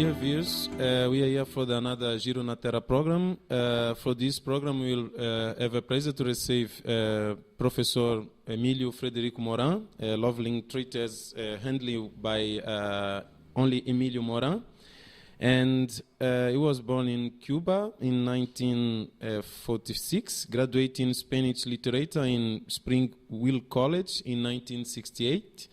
Dear viewers, we are here for another Giro na Terra program. For this program, we will have a pleasure to receive Professor Emílio Frederico Moran, a lovely treatise handled by only Emílio Moran. And he was born in Cuba in 1946, graduating in Spanish literature in Springville College in 1968,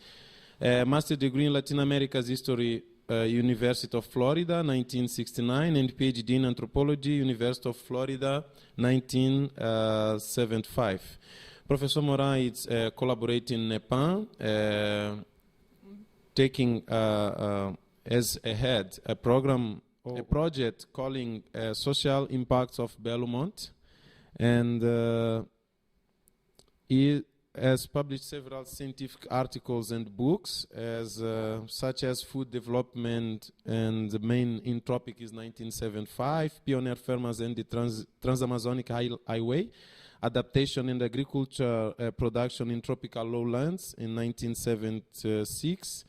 master degree in Latin America's history, University of Florida, 1969, and PhD in anthropology, University of Florida, 1975. Professor Moran is collaborating in Nepal, taking as a head a program, a project calling Social Impacts of Belmont, and he has published several scientific articles and books, such as Food Development, and the main in Tropic is 1975, Pioneer Farmers and the Trans-Amazonic Highway, Adaptation and Agriculture Production in Tropical Lowlands in 1976,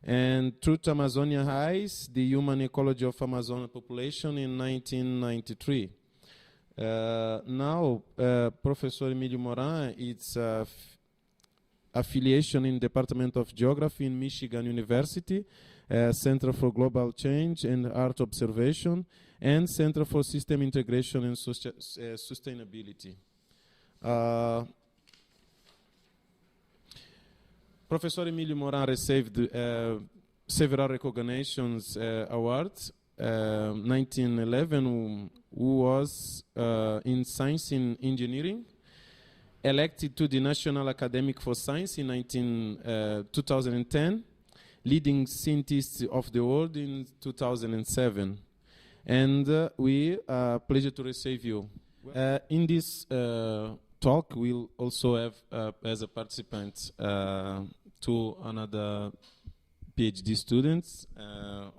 and Truth Amazonia Highs, the Human Ecology of Amazon Population in 1993. Now, Professor Emílio Moran, it's affiliation in Department of Geography in Michigan University, Center for Global Change and Art Observation, and Center for System Integration and Sustainability. Professor Emílio Moran received several recognitions, awards. 1911, who was in Science and Engineering, elected to the National Academic for Science in 2010, leading scientist of the world in 2007. And we are pleased to receive you. In this talk, we'll also have as a participant to another PhD students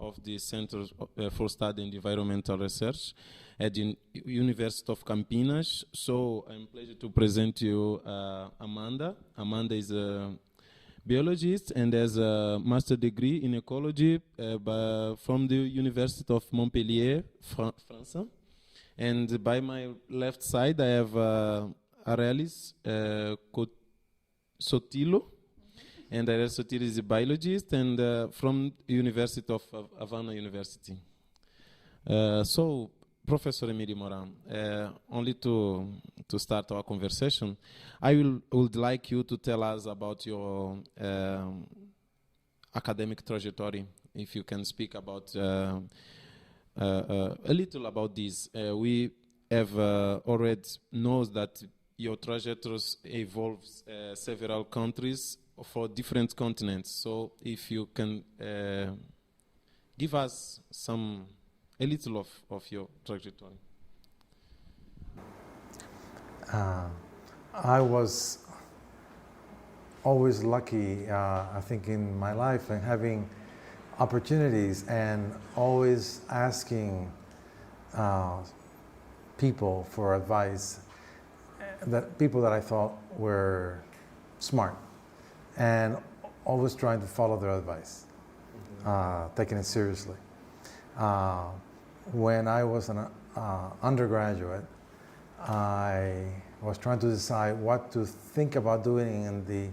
of the Center for Study and Environmental Research at the University of Campinas. So I'm pleased to present you Amanda. Amanda is a biologist and has a master degree in ecology from the University of Montpellier, France. And by my left side, I have Arelis Sotilo. And Aristotle is a biologist and from University of Havana University. So, Professor Emílio Moran, only to start our conversation, I would like you to tell us about your academic trajectory, if you can speak about a little about this. We have already knows that your trajectories involves several countries for different continents. So if you can give us a little of your trajectory. I was always lucky, I think, in my life and having opportunities and always asking people for advice, people that I thought were smart, and always trying to follow their advice, taking it seriously. When I was an undergraduate, I was trying to decide what to think about doing in the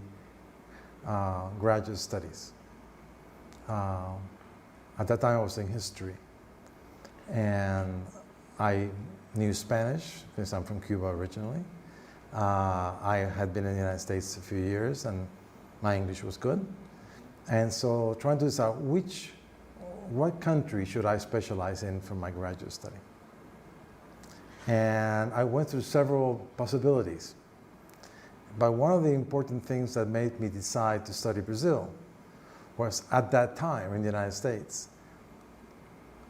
graduate studies. At that time I was in history, and I knew Spanish because I'm from Cuba originally. I had been in the United States a few years and my English was good. And so trying to decide what country should I specialize in for my graduate study. And I went through several possibilities. But one of the important things that made me decide to study Brazil was, at that time in the United States,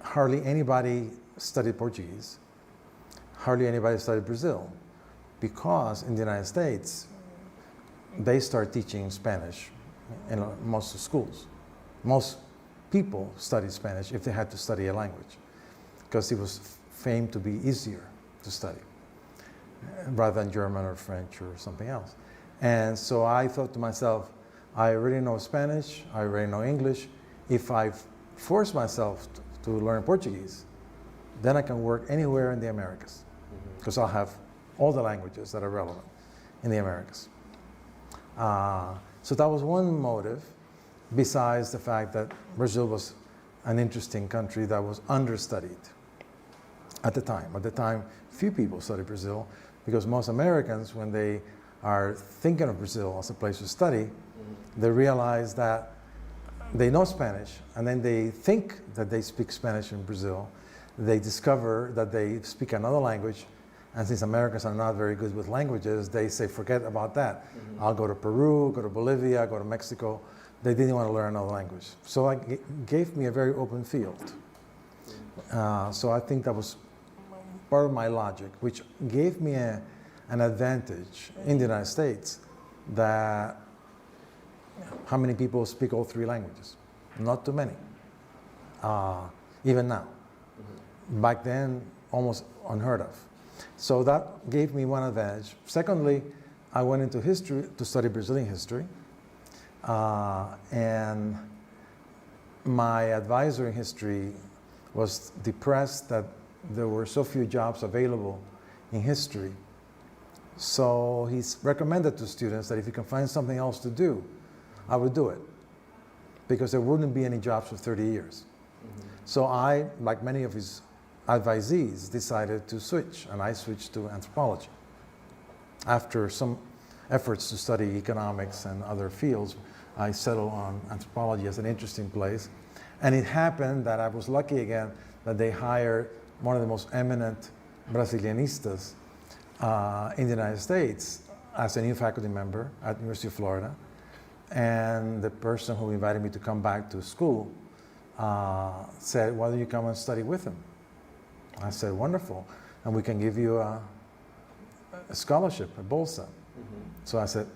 hardly anybody studied Portuguese. Hardly anybody studied Brazil, because in the United States, they start teaching Spanish in most schools. Most people studied Spanish if they had to study a language, because it was famed to be easier to study rather than German or French or something else. And so I thought to myself, I already know Spanish, I already know English. If I force myself to learn Portuguese, then I can work anywhere in the Americas, because I'll have all the languages that are relevant in the Americas. So that was one motive, besides the fact that Brazil was an interesting country that was understudied at the time. At the time, few people studied Brazil, because most Americans, when they are thinking of Brazil as a place to study, they realize that they know Spanish, and then they think that they speak Spanish in Brazil. They discover that they speak another language, and since Americans are not very good with languages, they say, forget about that. I'll go to Peru, go to Bolivia, go to Mexico. They didn't want to learn another language. So it gave me a very open field. So I think that was part of my logic, which gave me an advantage in the United States, that how many people speak all three languages? Not too many, even now. Back then, almost unheard of. So that gave me one advantage. Secondly, I went into history to study Brazilian history, and my advisor in history was depressed that there were so few jobs available in history. So he's recommended to students that if you can find something else to do, I would do it, because there wouldn't be any jobs for 30 years. So I, like many of his advisees, decided to switch, and I switched to anthropology. After some efforts to study economics and other fields, I settled on anthropology as an interesting place. And it happened that I was lucky again that they hired one of the most eminent Brasilianistas in the United States as a new faculty member at the University of Florida. And the person who invited me to come back to school said, why don't you come and study with him? I said, wonderful. And we can give you a scholarship, a bolsa. So I said,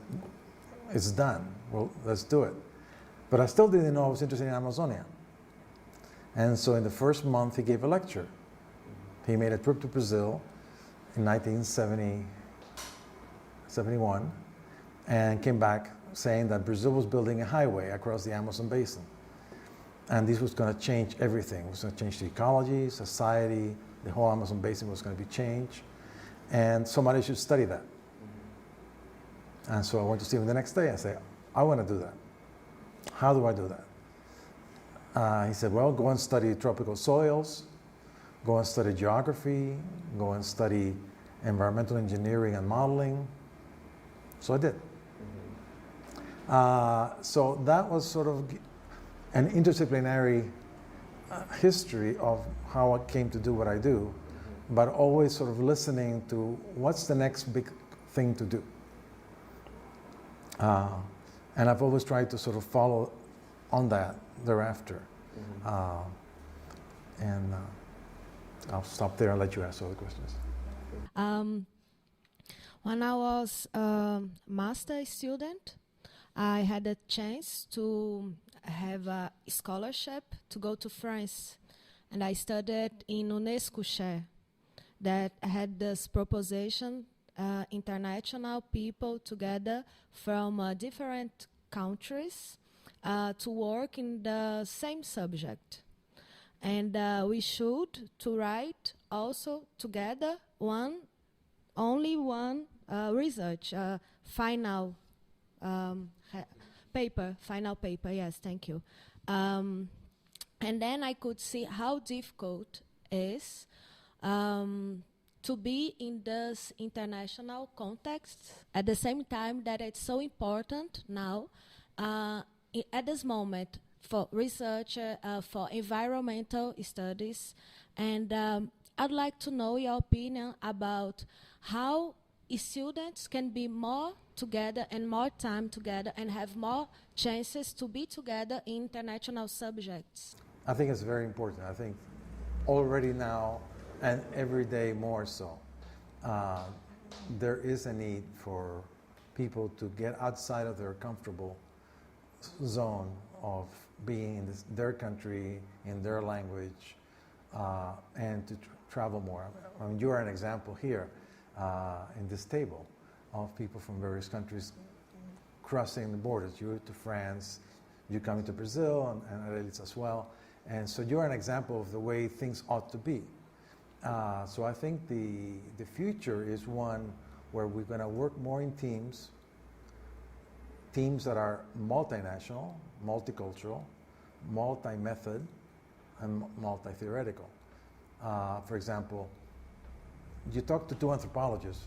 it's done. Well, let's do it. But I still didn't know I was interested in Amazonia. And so in the first month, he gave a lecture. He made a trip to Brazil in 1971 and came back saying that Brazil was building a highway across the Amazon basin. And this was going to change everything. It was going to change the ecology, society, the whole Amazon basin was going to be changed. And somebody should study that. And so I went to see him the next day and said, I want to do that. How do I do that? He said, well, go and study tropical soils, go and study geography, go and study environmental engineering and modeling. So I did. So that was sort of an interdisciplinary history of how I came to do what I do, but always sort of listening to what's the next big thing to do. And I've always tried to sort of follow on that thereafter. And I'll stop there and let you ask all the questions. When I was a master student, I had a chance to have a scholarship to go to France, and I studied in UNESCO Share that had this proposition, international people together from different countries to work in the same subject. And we should to write also together only one research, final paper, yes, thank you. And then I could see how difficult it is to be in this international context at the same time that it's so important now at this moment for research, for environmental studies. And I'd like to know your opinion about how students can be more together and more time together and have more chances to be together in international subjects. I think it's very important. I think already now and every day more so, there is a need for people to get outside of their comfortable zone of being in their country, in their language, and to travel more. I mean, you are an example here in this table of people from various countries crossing the borders. You to France, you coming to Brazil, and Arelis as well. And so you're an example of the way things ought to be. So I think the future is one where we're going to work more in teams that are multinational, multicultural, multi-method, and multi-theoretical. For example, you talk to two anthropologists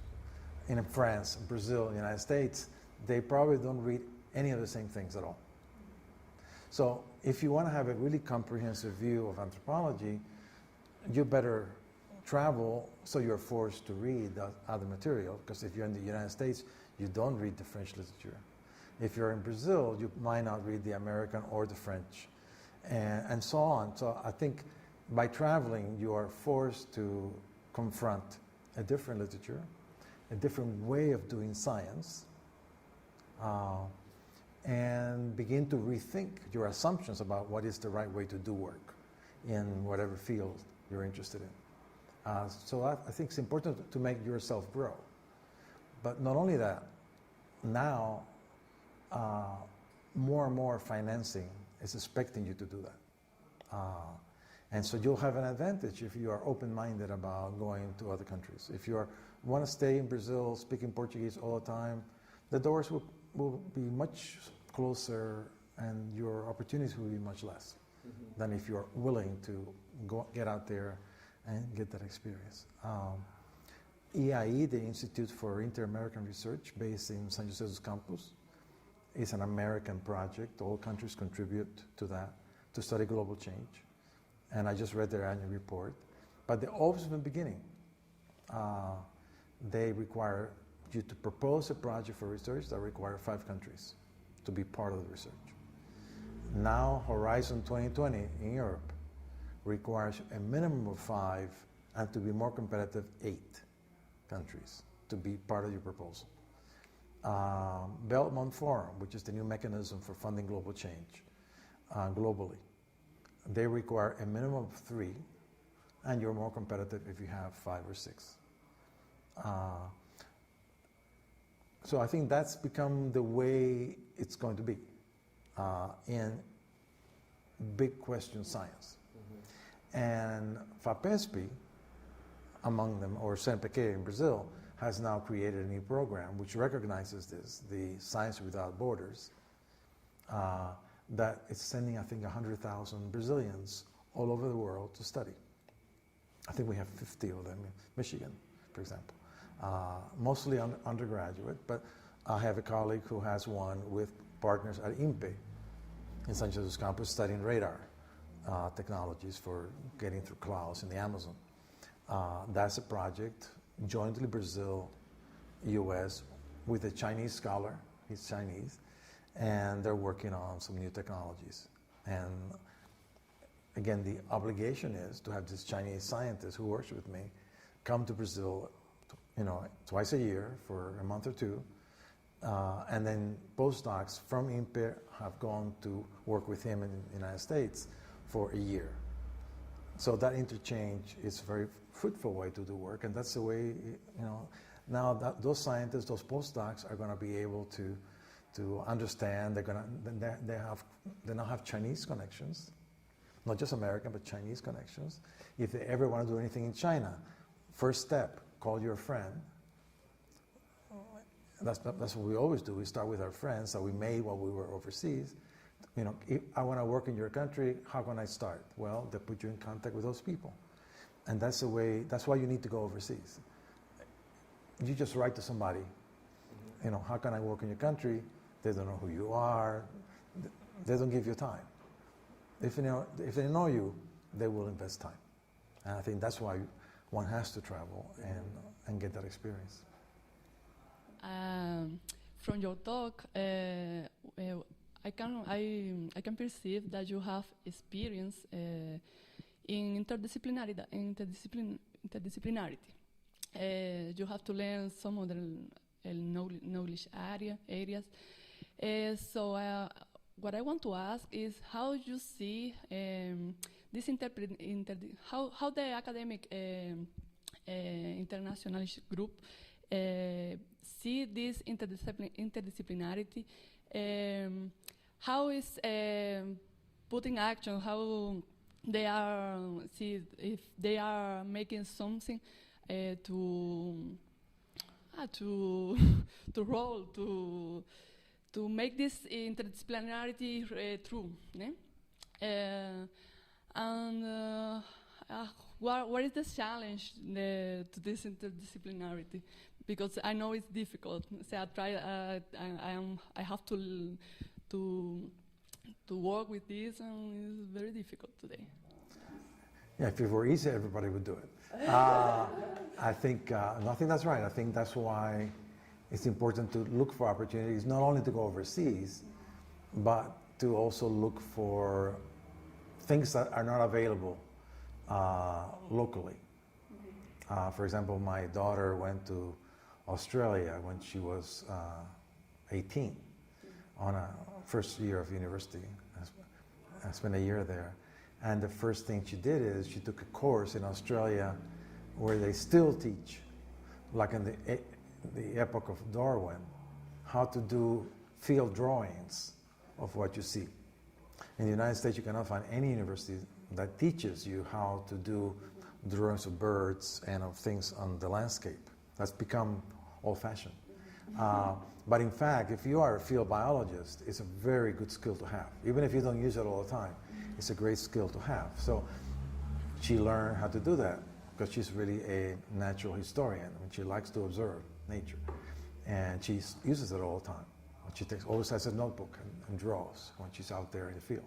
in France, Brazil, United States, they probably don't read any of the same things at all. So if you want to have a really comprehensive view of anthropology, you better travel so you're forced to read the other material, because if you're in the United States, you don't read the French literature. If you're in Brazil, you might not read the American or the French, and so on. So I think by traveling, you are forced to confront a different literature, a different way of doing science, and begin to rethink your assumptions about what is the right way to do work in whatever field you're interested in. So I think it's important to make yourself grow. But not only that, now more and more financing is expecting you to do that. And so you'll have an advantage if you are open-minded about going to other countries. If you want to stay in Brazil speaking Portuguese all the time, the doors will be much closer and your opportunities will be much less than if you're willing to get out there and get that experience. EIE, the Institute for Inter-American Research, based in San Jose dos Campos, is an American project. All countries contribute to that, to study global change. And I just read their annual report. But they're always from the beginning. They require you to propose a project for research that requires 5 countries to be part of the research. Now, Horizon 2020 in Europe requires a minimum of 5, and to be more competitive, 8 countries to be part of your proposal. Belmont Forum, which is the new mechanism for funding global change globally, they require a minimum of 3, and you're more competitive if you have 5 or 6. So I think that's become the way it's going to be in big question science. And FAPESP, among them, or CNPq in Brazil, has now created a new program which recognizes this, the Science Without Borders, that is sending, I think, 100,000 Brazilians all over the world to study. I think we have 50 of them in Michigan, for example. Mostly undergraduate, but I have a colleague who has one with partners at INPE in San Jose dos Campos studying radar technologies for getting through clouds in the Amazon. That's a project jointly Brazil, US, with a Chinese scholar, he's Chinese, and they're working on some new technologies. And again, the obligation is to have this Chinese scientist who works with me come to Brazil, twice a year for a month or 2, and then postdocs from INPE have gone to work with him in the United States for a year. So that interchange is a very fruitful way to do work, and that's the way, now that those scientists, those postdocs are going to be able to understand. They now have Chinese connections, not just American, but Chinese connections. If they ever want to do anything in China, first step, call your friend. That's what we always do. We start with our friends that we made while we were overseas. If I want to work in your country, how can I start? Well, they put you in contact with those people. And that's why you need to go overseas. You just write to somebody, how can I work in your country? They don't know who you are. They don't give you time. If they know you, they will invest time. And I think that's why one has to travel and get that experience. From your talk, I can perceive that you have experience in interdisciplinarity. You have to learn some of the knowledge areas. So what I want to ask is how you see this how the academic internationalist group see this interdisciplinarity. How is putting action? How they are see if they are making something to to roll to make this interdisciplinarity true. Ne? And what is the challenge to this interdisciplinarity? Because I know it's difficult. So I have to work with this, and it's very difficult today. Yeah, if it were easy, everybody would do it. I think that's right. I think that's why it's important to look for opportunities, not only to go overseas, but to also look for things that are not available locally. For example, my daughter went to Australia when she was 18 on a first year of university. I spent a year there. And the first thing she did is she took a course in Australia where they still teach, like in the epoch of Darwin, how to do field drawings of what you see. In the United States, you cannot find any university that teaches you how to do drawings of birds and of things on the landscape. That's become old-fashioned. But in fact, if you are a field biologist, it's a very good skill to have. Even if you don't use it all the time, it's a great skill to have. So she learned how to do that because she's really a natural historian. I mean, she likes to observe nature. And she uses it all the time. She always has a notebook and draws when she's out there in the field.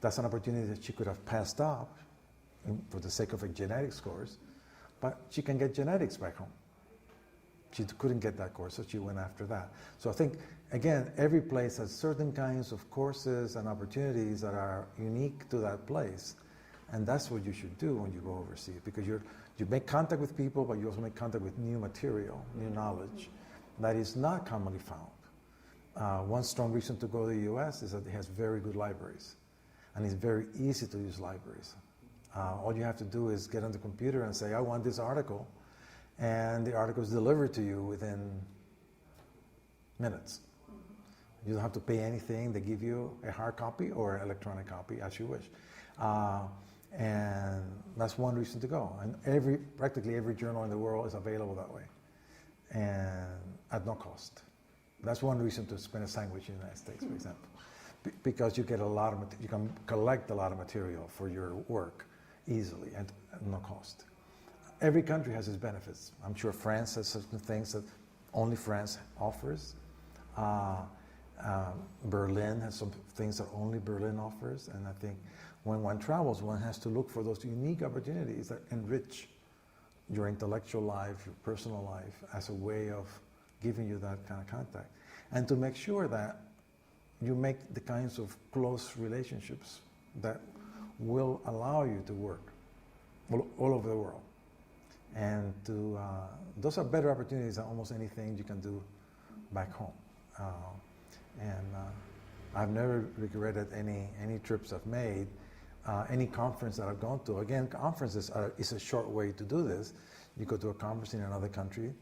That's an opportunity that she could have passed up for the sake of a genetics course, but she can get genetics back home. She couldn't get that course, so she went after that. So I think, again, every place has certain kinds of courses and opportunities that are unique to that place. And that's what you should do when you go overseas, because you make contact with people, but you also make contact with new material, new knowledge that is not commonly found. One strong reason to go to the US is that it has very good libraries, and it's very easy to use libraries. All you have to do is get on the computer and say, I want this article, and the article is delivered to you within minutes. You don't have to pay anything. They give you a hard copy or an electronic copy, as you wish. And that's one reason to go. And practically every journal in the world is available that way, and at no cost. That's one reason to spend a sandwich in the United States, for example, because you get you can collect a lot of material for your work easily and at no cost. Every country has its benefits. I'm sure France has certain things that only France offers. Berlin has some things that only Berlin offers, and I think when one travels, one has to look for those unique opportunities that enrich your intellectual life, your personal life, as a way of giving you that kind of contact. And to make sure that you make the kinds of close relationships that will allow you to work all over the world. And those are better opportunities than almost anything you can do back home. I've never regretted any trips I've made, any conference that I've gone to. Again, conferences is a short way to do this. You go to a conference in another country,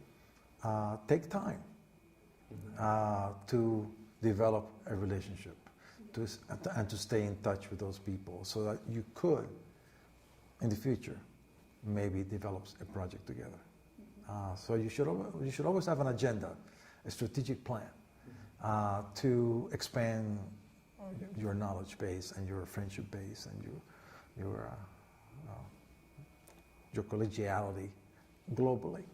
take time to develop a relationship and to stay in touch with those people so that you could, in the future, maybe develop a project together. So you should always have an agenda, a strategic plan to expand your knowledge base and your friendship base and your collegiality globally.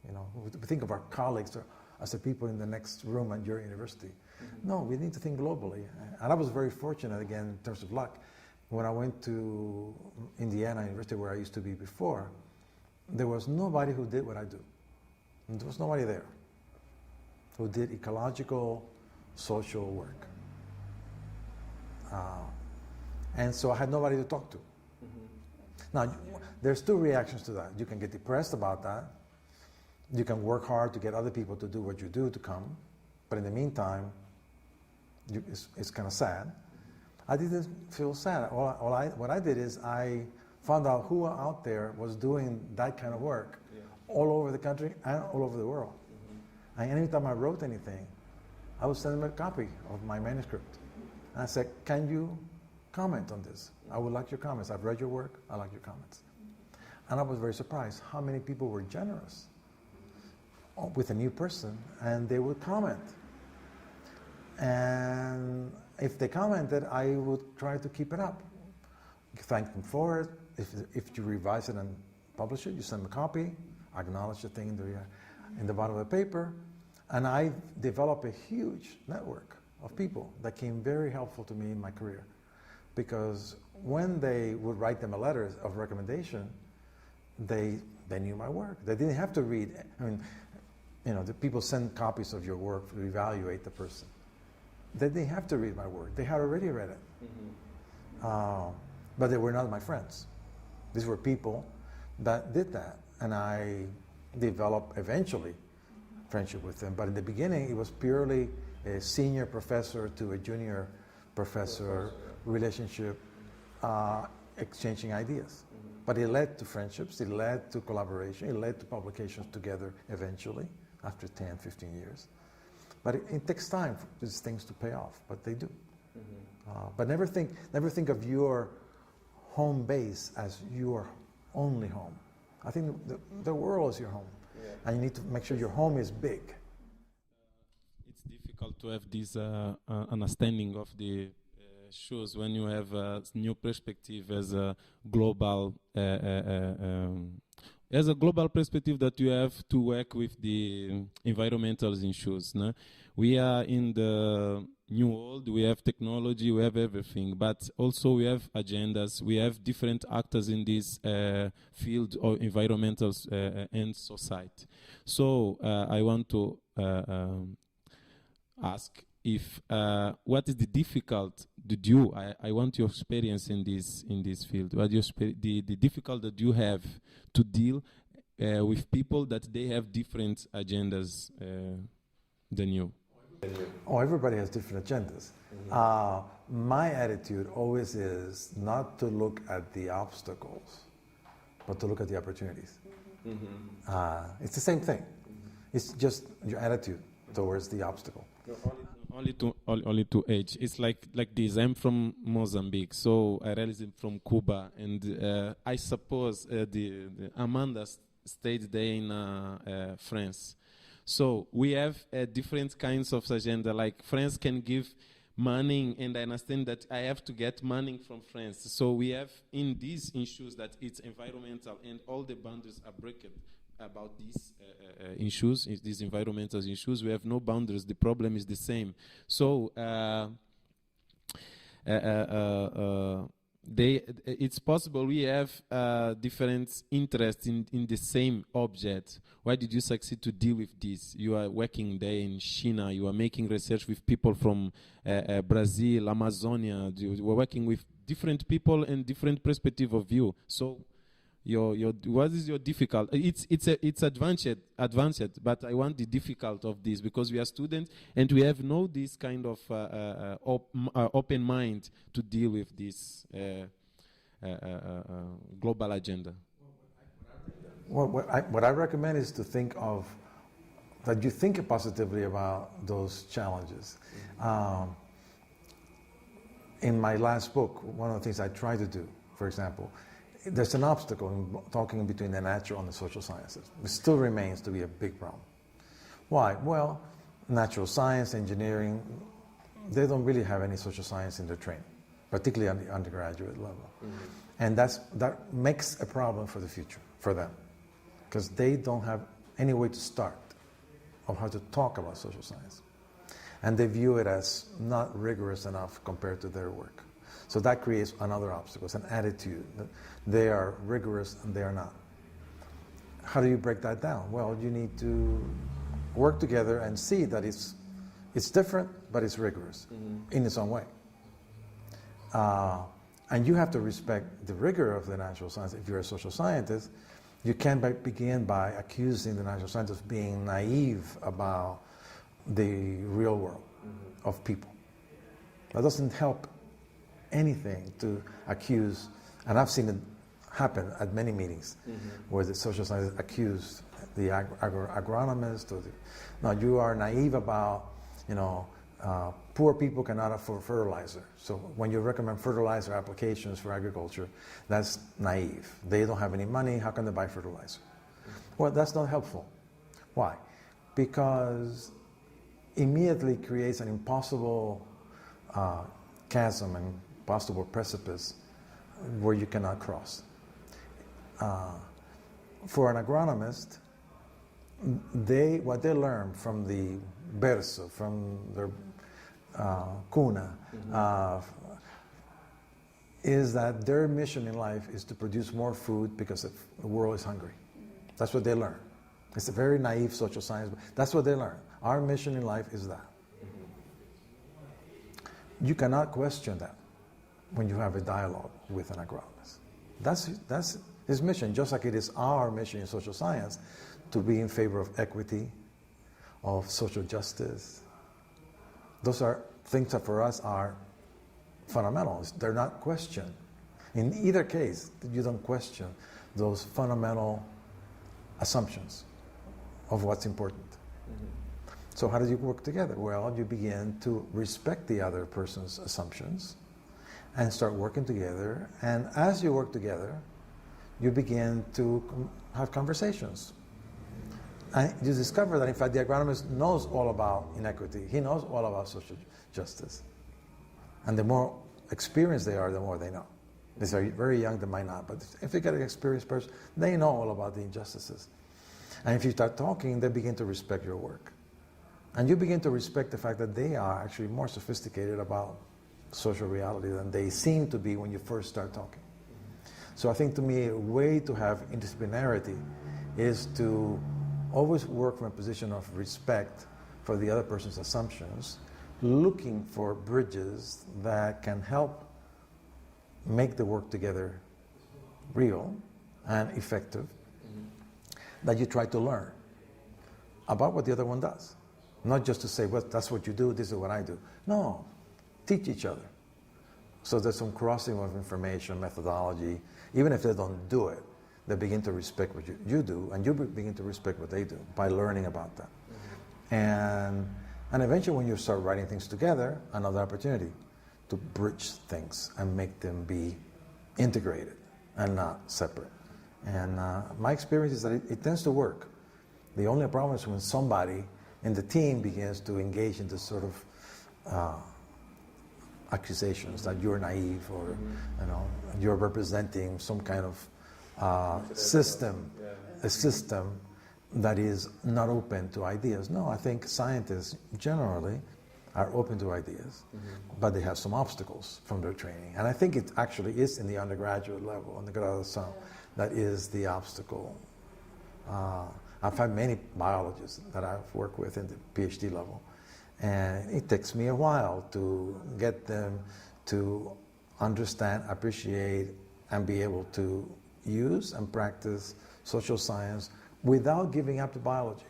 You know, we think of our colleagues as the people in the next room at your university. Mm-hmm. No, we need to think globally. And I was very fortunate, again, in terms of luck. When I went to Indiana University, where I used to be before, there was nobody who did what I do. And there was nobody there who did ecological, social work. And so I had nobody to talk to. Mm-hmm. Now, there's two reactions to that. You can get depressed about that. You can work hard to get other people to do what you do to come. But in the meantime, it's kind of sad. I didn't feel sad. What I did is I found out who out there was doing that kind of work all over the country and all over the world. Mm-hmm. And anytime I wrote anything, I would send them a copy of my manuscript. And I said, can you comment on this. I would like your comments. I've read your work. I like your comments. And I was very surprised how many people were generous with a new person, and they would comment. And if they commented, I would try to keep it up. Thank them for it. If you revise it and publish it, you send them a copy, acknowledge the thing in the bottom of the paper. And I developed a huge network of people that came very helpful to me in my career. Because when they would write them a letter of recommendation, they knew my work. They didn't have to read. I mean, the people send copies of your work to evaluate the person. They didn't have to read my work. They had already read it. But they were not my friends. These were people that did that. And I developed eventually friendship with them. But in the beginning, it was purely a senior professor to a junior professor relationship, exchanging ideas. But it led to friendships, it led to collaboration, it led to publications together eventually, after 10, 15 years. But it takes time for these things to pay off, but they do. But never think of your home base as your only home. I think the world is your home. And you need to make sure your home is big. It's difficult to have this understanding of the shows when you have a new perspective as a global perspective that you have to work with the environmentals in shows. No? We are in the new world, we have technology, we have everything, but also we have agendas, we have different actors in this field of environmentals and society. So I want to ask if what is the difficult that you I want your experience in this field. What the difficult that you have to deal with people that they have different agendas than you. Oh, everybody has different agendas. My attitude always is not to look at the obstacles, but to look at the opportunities. It's the same thing. It's just your attitude towards the obstacle. Only to age. It's like this. I'm from Mozambique, so I realized from Cuba, and I suppose the Amanda stayed there in France. So we have different kinds of agenda. Like France can give money, and I understand that I have to get money from France. So we have in these issues that it's environmental, and all the boundaries are broken about these issues, these environmental issues. We have no boundaries. The problem is the same. So it's possible we have different interests in the same object. Why did you succeed to deal with this? You are working there in China. You are making research with people from Brazil, Amazonia. You are working with different people and different perspective of view. So what is your difficult? It's advanced, but I want the difficult of this because we are students and we have no this kind of open mind to deal with this global agenda. What I recommend is to think of that you think positively about those challenges. In my last book, one of the things I try to do, for example, there's an obstacle in talking between the natural and the social sciences. It still remains to be a big problem. Why? Well, natural science, engineering, they don't really have any social science in their training, particularly on the undergraduate level. And that makes a problem for the future, for them, because they don't have any way to start of how to talk about social science. And they view it as not rigorous enough compared to their work. So that creates another obstacle, it's an attitude. They are rigorous and they are not. How do you break that down? Well, you need to work together and see that it's different, but it's rigorous in its own way. And you have to respect the rigor of the natural science. If you're a social scientist, you can't begin by accusing the natural scientists of being naive about the real world of people. That doesn't help anything to accuse, and I've seen it happen at many meetings where the social scientists accuse the agronomist or no, you are naive about Poor people cannot afford fertilizer. So when you recommend fertilizer applications for agriculture, that's naive. They don't have any money, how can they buy fertilizer? Well, that's not helpful. Why? Because immediately creates an impossible chasm and possible precipice where you cannot cross. For an agronomist, what they learn from the berzo, from their cuna, is that their mission in life is to produce more food because the world is hungry. That's what they learn. It's a very naive social science, but that's what they learn. Our mission in life is that. You cannot question that when you have a dialogue with an agronomist. That's his mission, just like it is our mission in social science to be in favor of equity, of social justice. Those are things that for us are fundamentals. They're not questioned. In either case, you don't question those fundamental assumptions of what's important. So how do you work together? Well, you begin to respect the other person's assumptions and start working together. And as you work together, you begin to have conversations. And you discover that, in fact, the agronomist knows all about inequity. He knows all about social justice. And the more experienced they are, the more they know. If they're very young, they might not. But if you get an experienced person, they know all about the injustices. And if you start talking, they begin to respect your work. And you begin to respect the fact that they are actually more sophisticated about social reality than they seem to be when you first start talking. So I think, to me, a way to have interdisciplinarity is to always work from a position of respect for the other person's assumptions, looking for bridges that can help make the work together real and effective, that you try to learn about what the other one does. Not just to say, well, that's what you do, this is what I do. No, teach each other. So there's some crossing of information, methodology. Even if they don't do it, they begin to respect what you do, and you begin to respect what they do by learning about that. And eventually, when you start writing things together, another opportunity to bridge things and make them be integrated and not separate. And my experience is that it tends to work. The only problem is when somebody in the team begins to engage in this sort of accusations that you're naive or you're representing some kind of system, a system that is not open to ideas. No, I think scientists generally are open to ideas, but they have some obstacles from their training. And I think it actually is in the undergraduate level, on the graduação, that is the obstacle. I've had many biologists that I've worked with in the PhD level, and it takes me a while to get them to understand, appreciate, and be able to use and practice social science without giving up the biology.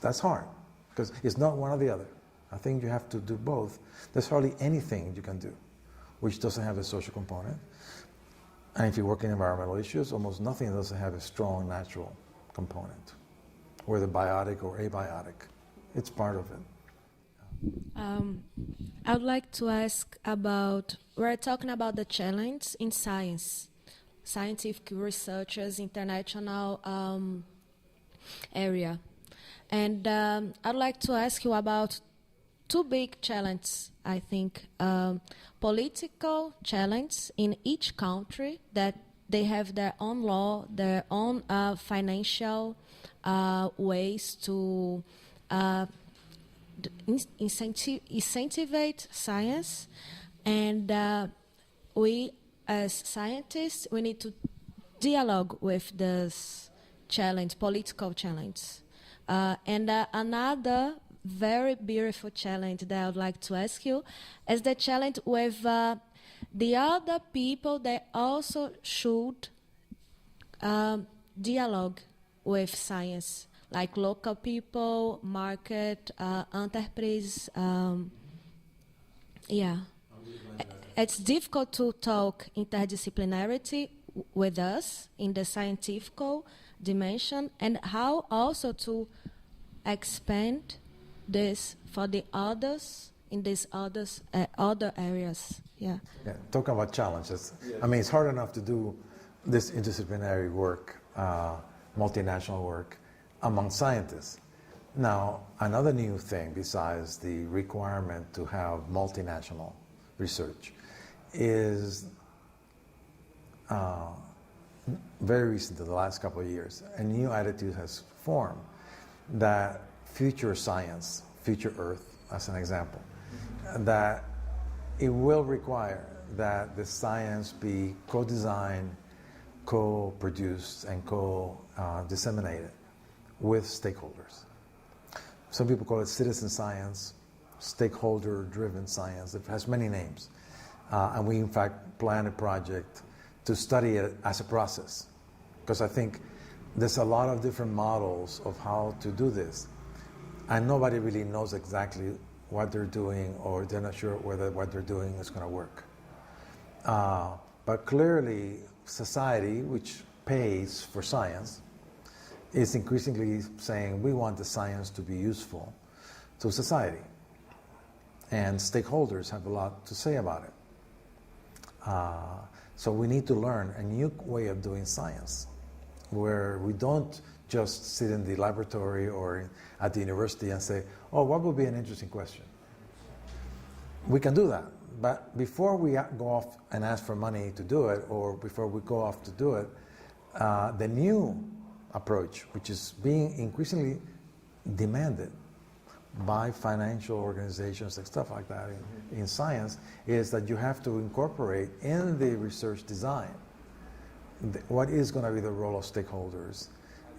That's hard, because it's not one or the other. I think you have to do both. There's hardly anything you can do which doesn't have a social component. And if you work in environmental issues, almost nothing doesn't have a strong natural component, whether biotic or abiotic. It's part of it. I would like to ask about, we're talking about the challenge in science, scientific researchers, international area. And I'd like to ask you about two big challenges, I think. Political challenge in each country, that they have their own law, their own financial ways to incentivize science. And we, as scientists, we need to dialogue with this challenge, political challenge. And another very beautiful challenge that I would like to ask you is the challenge with the other people that also should dialogue with science, like local people, market, enterprise. It's difficult to talk interdisciplinarity with us in the scientific dimension, and how also to expand this for the others in these other areas. Yeah. Yeah, talking about challenges. I mean, it's hard enough to do this interdisciplinary work, multinational work among scientists. Now, another new thing besides the requirement to have multinational research is very recent, in the last couple of years, a new attitude has formed that future science, future Earth, as an example, that it will require that the science be co-designed, co-produced, and co-disseminated with stakeholders. Some people call it citizen science, stakeholder-driven science. It has many names. And we, in fact, plan a project to study it as a process. Because I think there's a lot of different models of how to do this. And nobody really knows exactly what they're doing, or they're not sure whether what they're doing is going to work. But clearly, society, which pays for science, is increasingly saying we want the science to be useful to society. And stakeholders have a lot to say about it. So we need to learn a new way of doing science, where we don't just sit in the laboratory or at the university and say, oh, what would be an interesting question? We can do that, but before we go off and ask for money to do it, or before we go off to do it, the new approach, which is being increasingly demanded by financial organizations and stuff like that in science, is that you have to incorporate in the research design what is going to be the role of stakeholders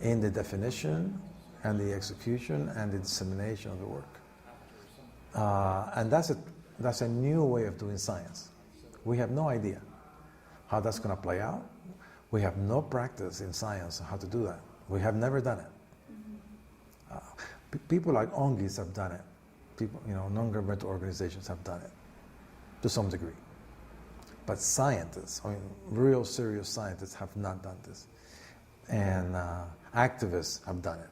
in the definition and the execution and the dissemination of the work. And that's a new way of doing science. We have no idea how that's going to play out. We have no practice in science on how to do that. We have never done it. People like ONGs have done it. People, non-governmental organizations have done it to some degree. But scientists, real serious scientists have not done this. And activists have done it.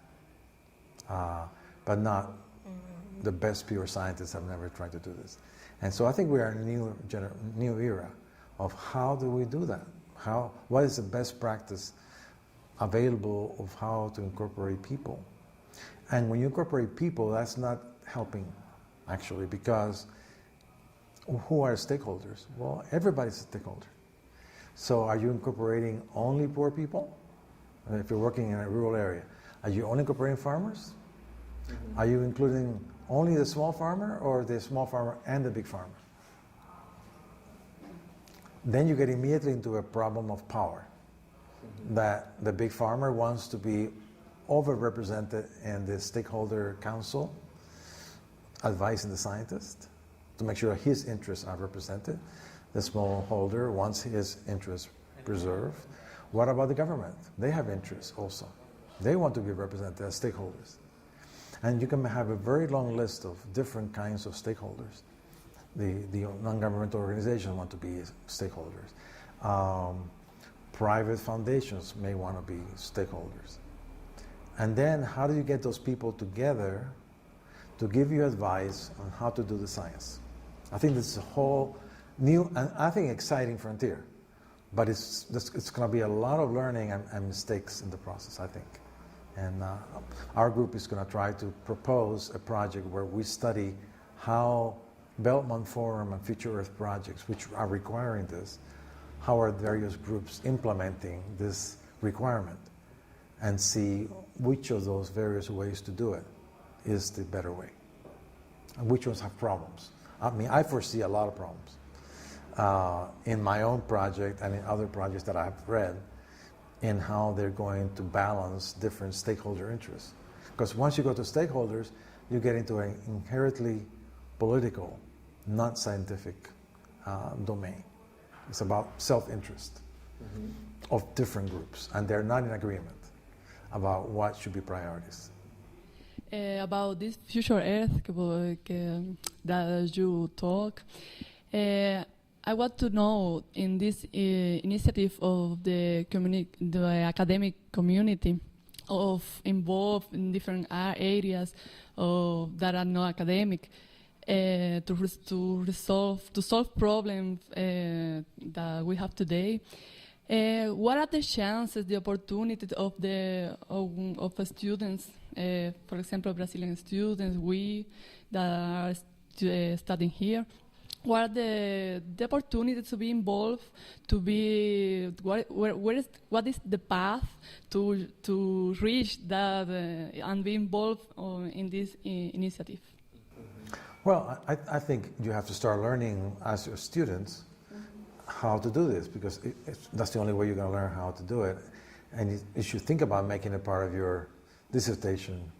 But not the best pure scientists have never tried to do this. And so I think we are in a new era of how do we do that? What is the best practice available of how to incorporate people? And when you incorporate people, that's not helping, actually, because who are stakeholders? Well, everybody's a stakeholder. So are you incorporating only poor people? If you're working in a rural area, are you only incorporating farmers? Mm-hmm. Are you including only the small farmer, or the small farmer and the big farmer? Then you get immediately into a problem of power. Mm-hmm. That the big farmer wants to be overrepresented in the stakeholder council, advising the scientist to make sure his interests are represented. The smallholder wants his interests preserved. What about the government? They have interests also. They want to be represented as stakeholders. And you can have a very long list of different kinds of stakeholders. The non-governmental organizations want to be stakeholders. Private foundations may want to be stakeholders. And then how do you get those people together to give you advice on how to do the science? I think this is a whole new, and I think exciting frontier. But it's going to be a lot of learning and mistakes in the process, I think. And our group is going to try to propose a project where we study how Belmont Forum and Future Earth projects, which are requiring this, how are various groups implementing this requirement, and see which of those various ways to do it is the better way, and which ones have problems. I foresee a lot of problems in my own project and in other projects that I've read, in how they're going to balance different stakeholder interests. Because once you go to stakeholders, you get into an inherently political, not scientific domain. It's about self-interest of different groups, and they're not in agreement about what should be priorities. About this future Earth that you talk, I want to know, in this initiative of the academic community, of involved in different areas that are not academic to solve problems that we have today. What are the chances, the opportunities of the students, for example, Brazilian students, we that are studying here? What are the opportunities to be involved? What is the path to reach that and be involved in this initiative? Well, I think you have to start learning as your students how to do this, because that's the only way you're going to learn how to do it. And you should think about making it part of your dissertation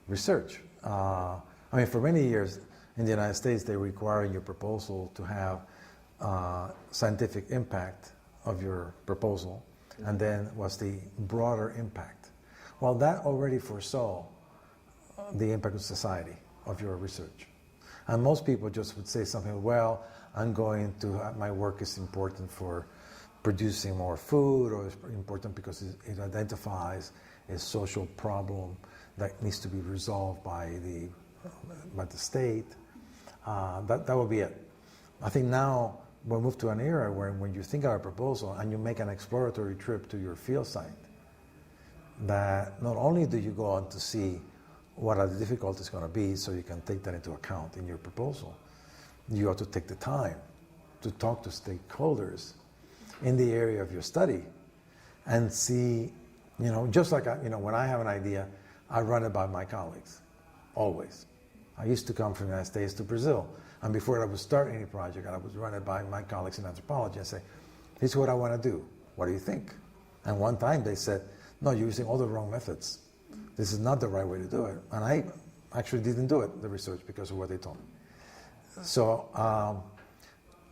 research. I mean, for many years in the United States, they require in your proposal to have scientific impact of your proposal, and then what's the broader impact. Well, that already foresaw the impact of society of your research. And most people just would say something, well, I'm going to, my work is important for producing more food, or it's important because it identifies a social problem that needs to be resolved by the state. That will be it. I think now we'll move to an era where when you think of a proposal and you make an exploratory trip to your field site, that not only do you go on to see what are the difficulties going to be so you can take that into account in your proposal, you have to take the time to talk to stakeholders in the area of your study and see, just like, when I have an idea, I run it by my colleagues, always. I used to come from the United States to Brazil, and before I would start any project, I would run it by my colleagues in anthropology and say, here's what I want to do. What do you think? And one time they said, no, you're using all the wrong methods. This is not the right way to do it. And I actually didn't do it, the research, because of what they told me. So,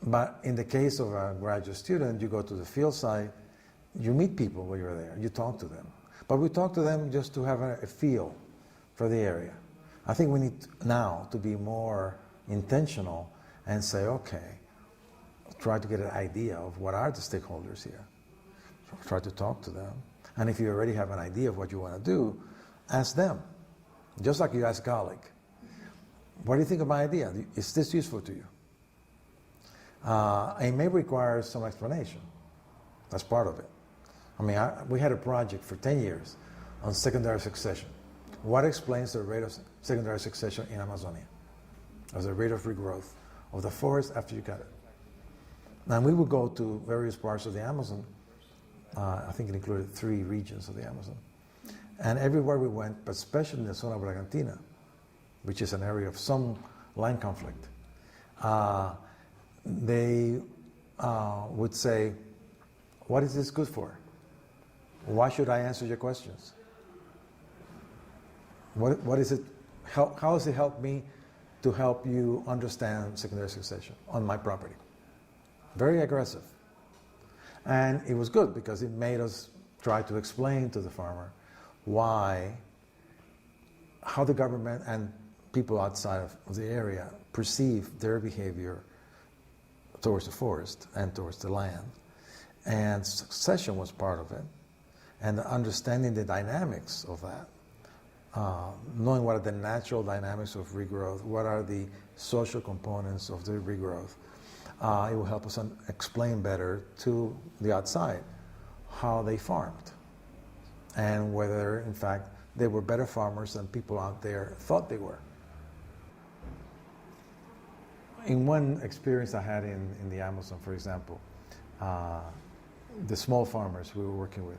but in the case of a graduate student, you go to the field site, you meet people when you're there, you talk to them. But we talk to them just to have a feel for the area. I think we need now to be more intentional and say, okay, try to get an idea of what are the stakeholders here. Try to talk to them. And if you already have an idea of what you want to do, ask them. Just like you ask a colleague, what do you think of my idea? Is this useful to you? It may require some explanation. That's part of it. I mean, we had a project for 10 years on secondary succession. What explains the rate of secondary succession in Amazonia? As the rate of regrowth of the forest after you cut it. And we would go to various parts of the Amazon. I think it included 3 regions of the Amazon. And everywhere we went, but especially in the zona Bragantina, which is an area of some land conflict, they would say, what is this good for? Why should I answer your questions? What is it? How does it help me to help you understand secondary succession on my property? Very aggressive. And it was good because it made us try to explain to the farmer how the government and people outside of the area perceive their behavior towards the forest and towards the land. And succession was part of it. And understanding the dynamics of that, knowing what are the natural dynamics of regrowth, what are the social components of the regrowth, it will help us explain better to the outside how they farmed and whether, in fact, they were better farmers than people out there thought they were. In one experience I had in the Amazon, for example, the small farmers we were working with,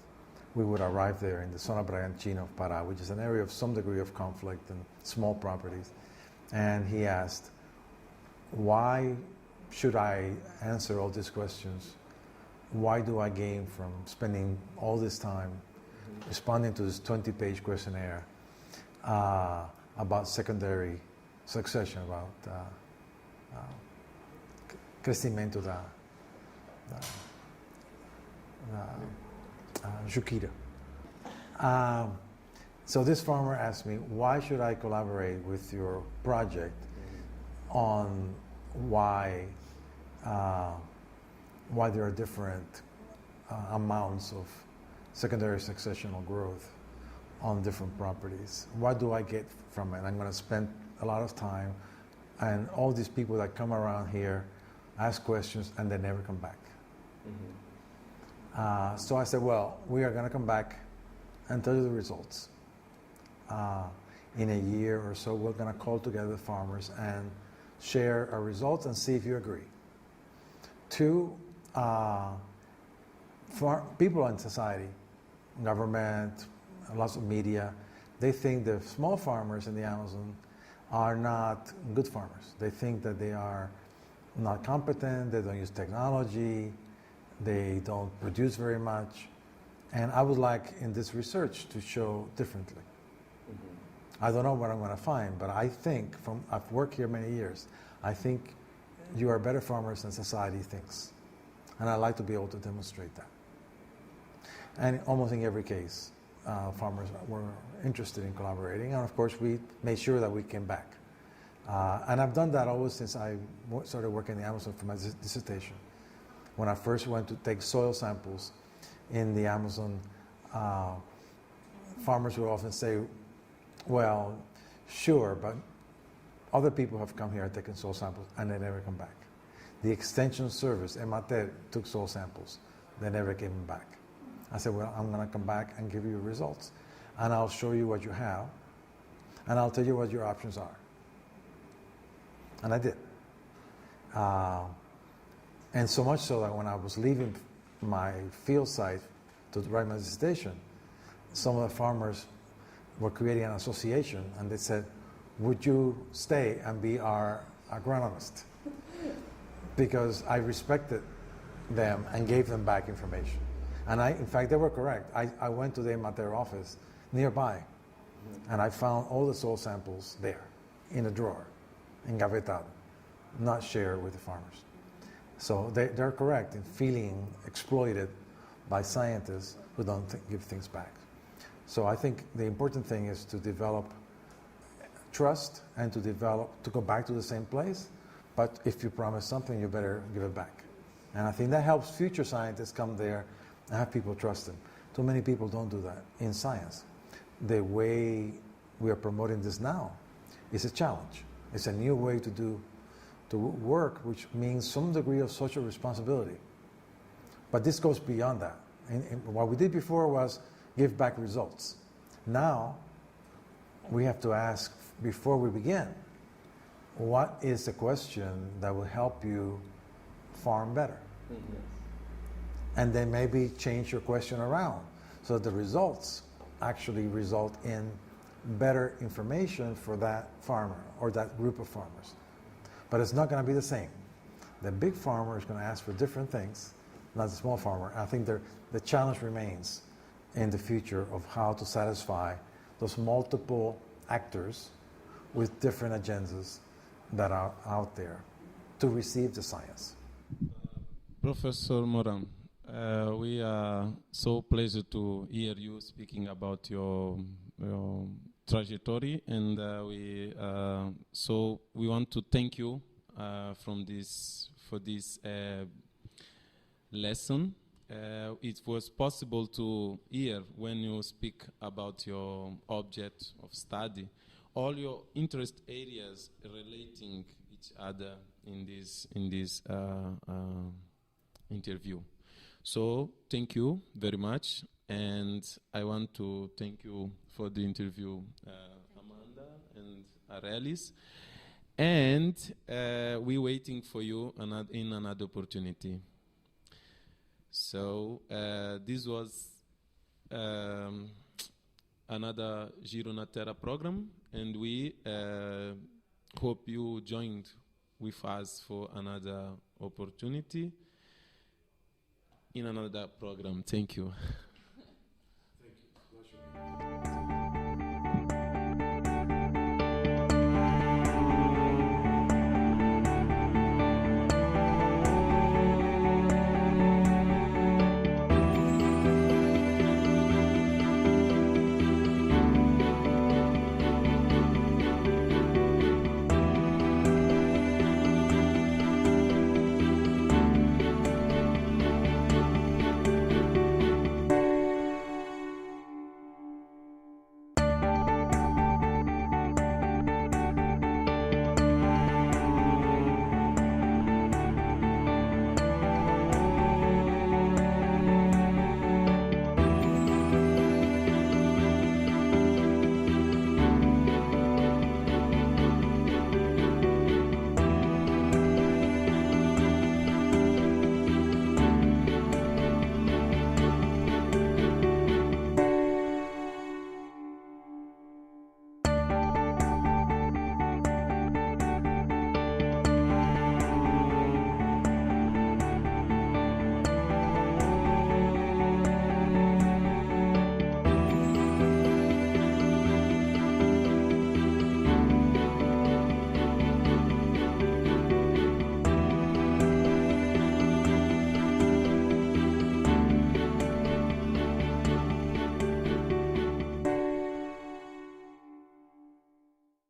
we would arrive there in the zona Bragantina of Pará, which is an area of some degree of conflict and small properties. And he asked, why should I answer all these questions? Why do I gain from spending all this time responding to this 20-page questionnaire about secondary succession, about crescimento da juquira. So this farmer asked me, why should I collaborate with your project on why there are different amounts of secondary successional growth on different properties. What do I get from it? I'm going to spend a lot of time, and all these people that come around here ask questions and they never come back. So I said, well, we are going to come back and tell you the results. In a year or so, we're going to call together the farmers and share our results and see if you agree. Two, people in society, government, lots of media, they think the small farmers in the Amazon are not good farmers. They think that they are not competent, they don't use technology, they don't produce very much. And I would like in this research to show differently. I don't know what I'm going to find, but I think, I've worked here many years, I think you are better farmers than society thinks. And I'd like to be able to demonstrate that. And almost in every case, farmers were interested in collaborating, and of course we made sure that we came back. And I've done that always since I started working in the Amazon for my dissertation. When I first went to take soil samples in the Amazon, farmers would often say, well, sure, but other people have come here and taken soil samples and they never come back. The extension service, Emater, took soil samples. They never came back. I said, well, I'm going to come back and give you results. And I'll show you what you have. And I'll tell you what your options are. And I did. And so much so that when I was leaving my field site to write my dissertation, some of the farmers were creating an association, and they said, would you stay and be our agronomist? Because I respected them and gave them back information. And in fact, they were correct. I went to the Emater office nearby, and I found all the soil samples there, in a drawer, engavetado, not shared with the farmers. So they're correct in feeling exploited by scientists who don't give things back. So I think the important thing is to develop trust and to go back to the same place. But if you promise something, you better give it back. And I think that helps future scientists come there and have people trust them. Too many people don't do that in science. The way we are promoting this now is a challenge. It's a new way to work, which means some degree of social responsibility. But this goes beyond that. And what we did before was give back results. Now, we have to ask, before we begin, what is the question that will help you farm better? And then maybe change your question around so that the results actually result in better information for that farmer or that group of farmers. But it's not going to be the same. The big farmer is going to ask for different things, not the small farmer. I think the challenge remains in the future of how to satisfy those multiple actors with different agendas that are out there to receive the science. Professor Moran, we are so pleased to hear you speaking about your trajectory, and we want to thank you for this lesson. It was possible to hear when you speak about your object of study, all your interest areas relating each other in this interview. So thank you very much, and I want to thank you for the interview, Amanda and Arelis, and we're waiting for you in another opportunity. So this was another Giro Terra program, and we hope you joined with us for another opportunity in another program. Thank you.